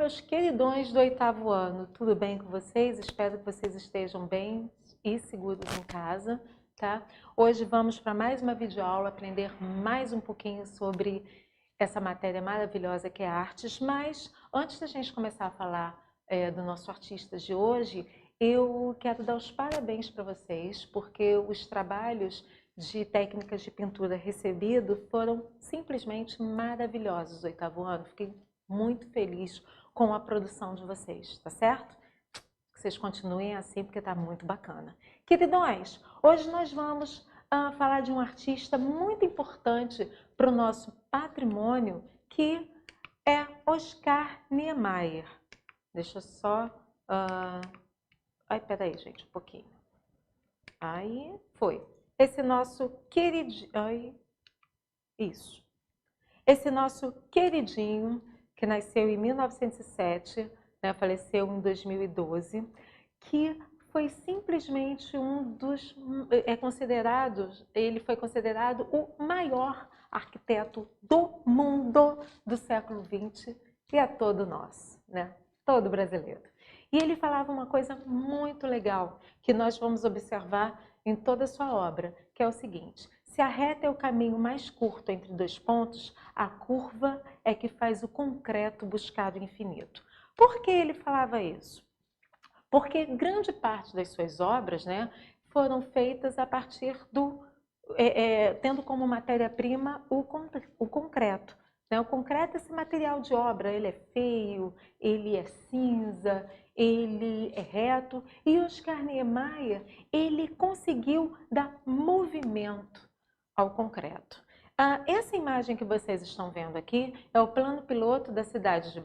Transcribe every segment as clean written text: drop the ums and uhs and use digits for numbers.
meus queridões do 8º ano, tudo bem com vocês? Espero que vocês estejam bem e seguros em casa, tá? Hoje vamos para mais uma videoaula, aprender mais um pouquinho sobre essa matéria maravilhosa que é artes, mas antes da gente começar a falar do nosso artista de hoje, eu quero dar os parabéns para vocês, porque os trabalhos de técnicas de pintura recebido foram simplesmente maravilhosos do 8º ano. Fiquei muito feliz com a produção de vocês, tá certo? Que vocês continuem assim, porque tá muito bacana. Queridões, hoje nós vamos falar de um artista muito importante para o nosso patrimônio, que é Oscar Niemeyer. Deixa eu só... Ai, peraí, gente, um pouquinho. Aí, foi. Esse nosso queridinho... Ai, isso. Esse nosso queridinho, que nasceu em 1907, né, faleceu em 2012, que foi simplesmente ele foi considerado o maior arquiteto do mundo do século XX, e é todo nosso, né? Todo brasileiro. E ele falava uma coisa muito legal, que nós vamos observar em toda a sua obra, que é o seguinte: se a reta é o caminho mais curto entre dois pontos, a curva é que faz o concreto buscar o infinito. Por que ele falava isso? Porque grande parte das suas obras, né, foram feitas a partir tendo como matéria-prima o concreto. Né? O concreto é esse material de obra, ele é feio, ele é cinza, ele é reto. E Oscar Niemeyer, ele conseguiu dar movimento ao concreto. Essa imagem que vocês estão vendo aqui é o plano piloto da cidade de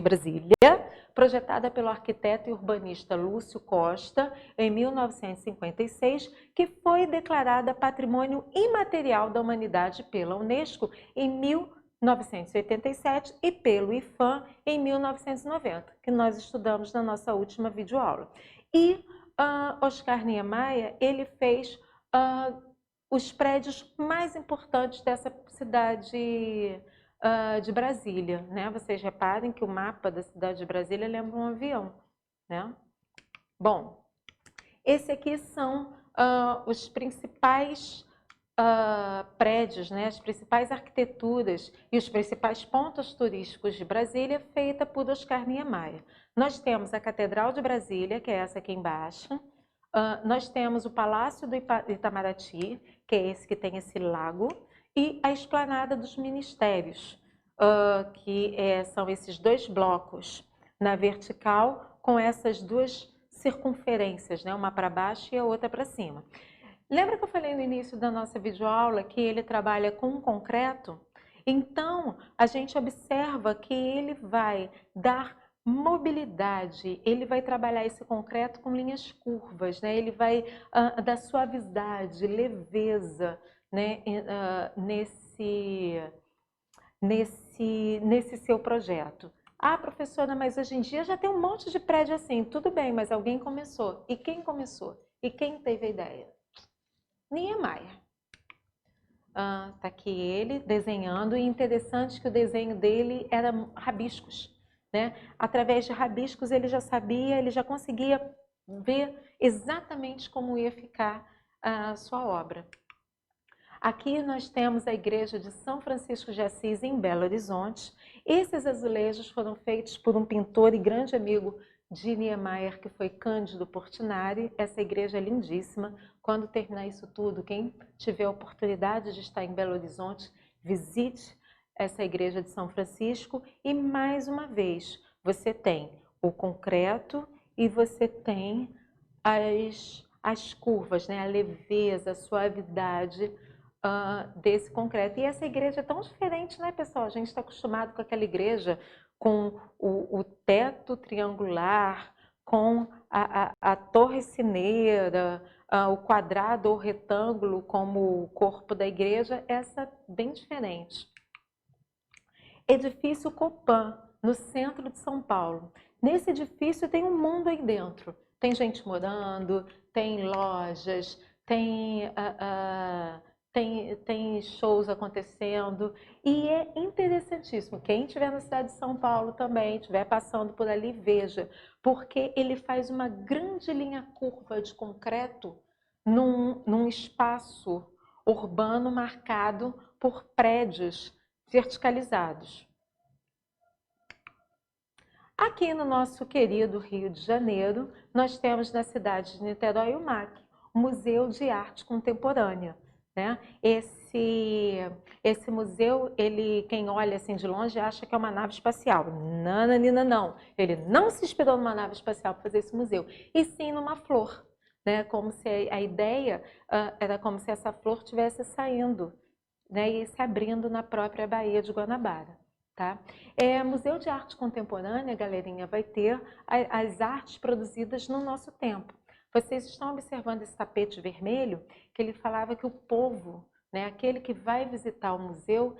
Brasília, projetada pelo arquiteto e urbanista Lúcio Costa em 1956, que foi declarada Patrimônio Imaterial da Humanidade pela Unesco em 1987 e pelo IPHAN em 1990, que nós estudamos na nossa última videoaula. E Oscar Niemeyer, ele fez os prédios mais importantes dessa cidade de Brasília, né? Vocês reparem que o mapa da cidade de Brasília lembra um avião, né? Bom, esse aqui são os principais prédios, né? As principais arquiteturas e os principais pontos turísticos de Brasília, feita por Oscar Niemeyer. Nós temos a Catedral de Brasília, que é essa aqui embaixo. Nós temos o Palácio do Itamaraty, que é esse que tem esse lago, e a Esplanada dos Ministérios, que são esses dois blocos na vertical, com essas duas circunferências, né? Uma para baixo e a outra para cima. Lembra que eu falei no início da nossa videoaula que ele trabalha com concreto? Então, a gente observa que ele vai dar mobilidade, ele vai trabalhar esse concreto com linhas curvas, né? Ele vai dar suavidade, leveza, né? Nesse seu projeto. Professora, mas hoje em dia já tem um monte de prédio assim. Tudo bem, mas alguém começou. E quem começou? E quem teve a ideia? Niemeyer. Tá aqui ele desenhando, e interessante que o desenho dele era rabiscos, né? Através de rabiscos ele já sabia, ele já conseguia ver exatamente como ia ficar a sua obra. Aqui nós temos a igreja de São Francisco de Assis em Belo Horizonte. Esses azulejos foram feitos por um pintor e grande amigo de Niemeyer, que foi Cândido Portinari. Essa igreja é lindíssima. Quando terminar isso tudo, quem tiver a oportunidade de estar em Belo Horizonte, visite essa igreja de São Francisco. E mais uma vez, você tem o concreto e você tem as curvas, né? A leveza, a suavidade desse concreto. E essa igreja é tão diferente, né, pessoal? A gente está acostumado com aquela igreja com o teto triangular, com a torre sineira, o quadrado ou retângulo como o corpo da igreja. Essa bem diferente. Edifício Copan, no centro de São Paulo. Nesse edifício tem um mundo aí dentro. Tem gente morando, tem lojas, tem tem shows acontecendo e é interessantíssimo. Quem estiver na cidade de São Paulo também, estiver passando por ali, veja, porque ele faz uma grande linha curva de concreto num espaço urbano marcado por prédios verticalizados. Aqui no nosso querido Rio de Janeiro, nós temos na cidade de Niterói o MAC, o Museu de Arte Contemporânea, né? Esse museu, quem olha assim de longe acha que é uma nave espacial. Não, Nanina, não. Ele não se inspirou numa nave espacial para fazer esse museu, e sim numa flor, né? Como se a ideia era como se essa flor estivesse saindo, né? E se abrindo na própria Baía de Guanabara. Tá? Museu de Arte Contemporânea, galerinha, vai ter as artes produzidas no nosso tempo. Vocês estão observando esse tapete vermelho, que ele falava que o povo, né, aquele que vai visitar o museu,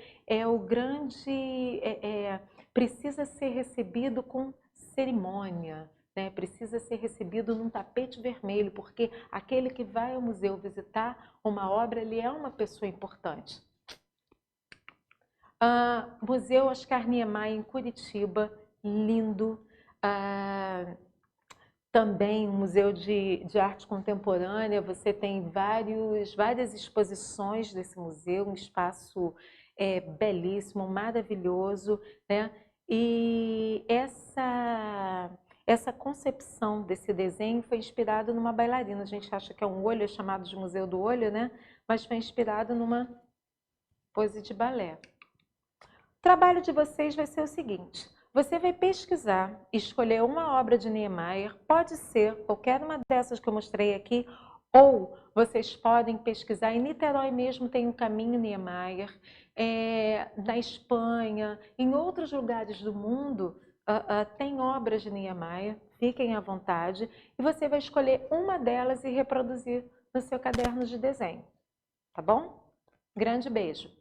precisa ser recebido com cerimônia, né, precisa ser recebido num tapete vermelho, porque aquele que vai ao museu visitar uma obra, ele é uma pessoa importante. Museu Oscar Niemeyer em Curitiba, lindo. Também um museu de arte contemporânea, você tem várias exposições desse museu, um espaço belíssimo, maravilhoso, né? E essa concepção desse desenho foi inspirada numa bailarina. A gente acha que é um olho, é chamado de Museu do Olho, né? Mas foi inspirado numa pose de balé. O trabalho de vocês vai ser o seguinte: você vai pesquisar, escolher uma obra de Niemeyer, pode ser qualquer uma dessas que eu mostrei aqui, ou vocês podem pesquisar, em Niterói mesmo tem o Caminho Niemeyer, na Espanha, em outros lugares do mundo tem obras de Niemeyer, fiquem à vontade, e você vai escolher uma delas e reproduzir no seu caderno de desenho, tá bom? Grande beijo!